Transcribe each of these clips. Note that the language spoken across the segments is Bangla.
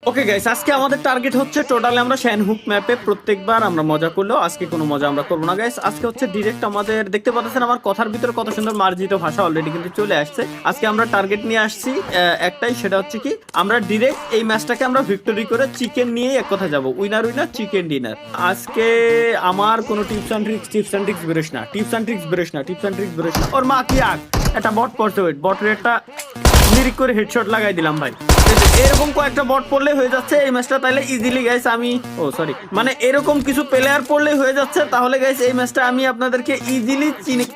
ওকে গাইস, আজকে আমাদের টার্গেট হচ্ছে টোটালি আমরা শ্যানহুক ম্যাপে প্রত্যেকবার আমরা মজা করলেও আজকে কোনো মজা আমরা করবো না গাইস। আজকে হচ্ছে ডিরেক্ট আমাদের দেখতে পাচ্ছেন আমার কথার ভিতরে কত সুন্দর মার্জিত ভাষা অলরেডি কিন্তু চলে আসছে। আজকে আমরা টার্গেট নিয়ে আসছি একটাই, সেটা হচ্ছে কি আমরা ডিরেক্ট এই ম্যাচটাকে আমরা ভিক্টোরি করে চিকেন নিয়েই এক কথা যাবো, উইনার উইনার চিকেন ডিনার। আজকে আমার কোনো টিপস অ্যান্ড ট্রিক্স বেরোস না, টিপস অ্যান্ড ট্রিক্স বেরোস না। ওর মা কি আগ একটা বট পড়ছে, ওয়েট বটের একটা নিরিক করে হেডশট লাগাই দিলাম ভাই। এরকম কয়েকটা বট পড়লে হয়ে যাচ্ছে এই ম্যাচটা, তাহলে ইজিলি গাইস আমি মানে এরকম কিছু প্লেয়ার পড়লে হয়ে যাচ্ছে, তাহলে গাইস এই ম্যাচটা আমি আপনাদেরকে ইজিলি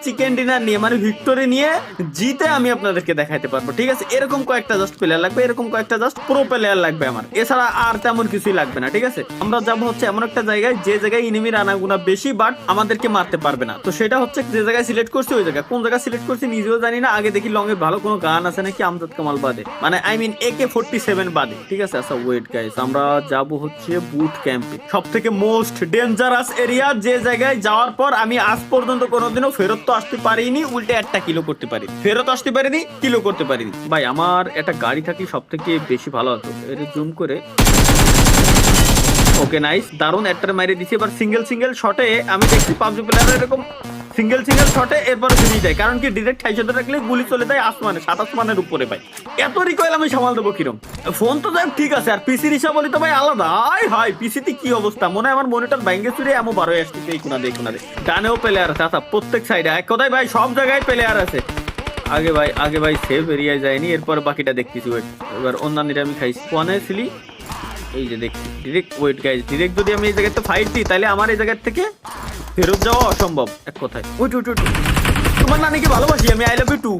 চিকেন ডিনার নিয়ে মানে ভিক্টোরি নিয়ে জিতে আমি আপনাদেরকে দেখাইতে পারবো, ঠিক আছে। এরকম কয়েকটা জাস্ট প্লেয়ার লাগবে, এরকম কয়েকটা জাস্ট প্রো প্লেয়ার লাগবে আমার, এছাড়া আর তেমন কিছুই লাগবে না, ঠিক আছে। আমরা যাবো হচ্ছে এমন একটা জায়গায় যে জায়গায় ইনিমির আনাগুনা বেশি বাট আমাদেরকে মারতে পারবে না। তো সেটা হচ্ছে যে জায়গায় সিলেক্ট করছি, ওই জায়গায় কোন জায়গায় সিলেক্ট করছি নিজেও জানি না। আগে দেখি লং এ ভালো কোনো গান আছে নাকি আমজাদ কামাল বাদে, মানে আই মিন AK-47 বাদে, ঠিক আছে। আচ্ছা ওয়েট গাইস, আমরা যাব হচ্ছে বুট ক্যাম্পে, সব থেকে মোস্ট ডেঞ্জারাস এরিয়া, যে জায়গায় যাওয়ার পর আমি আজ পর্যন্ত কোনোদিনও ফেরত তো আসতে পারিনি, উল্টে একটা কিলো করতে পারি, ফেরত আসতে পারিনি, কিলো করতে পারিনি। ভাই আমার একটা গাড়ি থাকলে সব থেকে বেশি ভালো হতো। এর জুম করে ওকে নাইস, দারুন একটার মাইরে দিছি। এবার সিঙ্গেল শটে আমি দেখছি পাবজি প্লেয়ার এরকম সিঙ্গেল শটে এরপরে ফিনিশ দেয়, কারণ কি ডিরেক্ট হাইশটে রাখলে গুলি চলে যায় আসমানে, 7 আসমানের উপরে। ভাই এত রিকয়েল আমি সামাল দেবো কিরম? ফোন তো যাই ঠিক আছে, আর পিসির হিসাব বলি তো ভাই আলাদা। হাই পিসিতে কি অবস্থা, মনে হয় আমার মনিটর ব্যাঙ্গে চুরে এমন 12 আসতেছে এই কোনাতে ডানেও প্লেয়ার আছে। আচ্ছা প্রত্যেক সাইডে এক কথায় ভাই সব জায়গায় প্লেয়ার আছে। আগে ভাই সেভ এরিয়ায় যায়নি, এরপর বাকিটা দেখতেছি। ওয়েট এবার অন্যান্যরা আমি খাইছি কোয়ানে ছিলি, এই যে দেখছি ডিরেক্ট। ওয়েট গাইজ, ডিরেক্ট যদি আমি এই জায়গাতে ফাইট দিই তাহলে আমার এই জায়গা থেকে ফেরত যাওয়া অসম্ভব এক কথায়। ওইট তোমার নানিকে ভালোবাসি আমি, আই লাভ ইউ টু।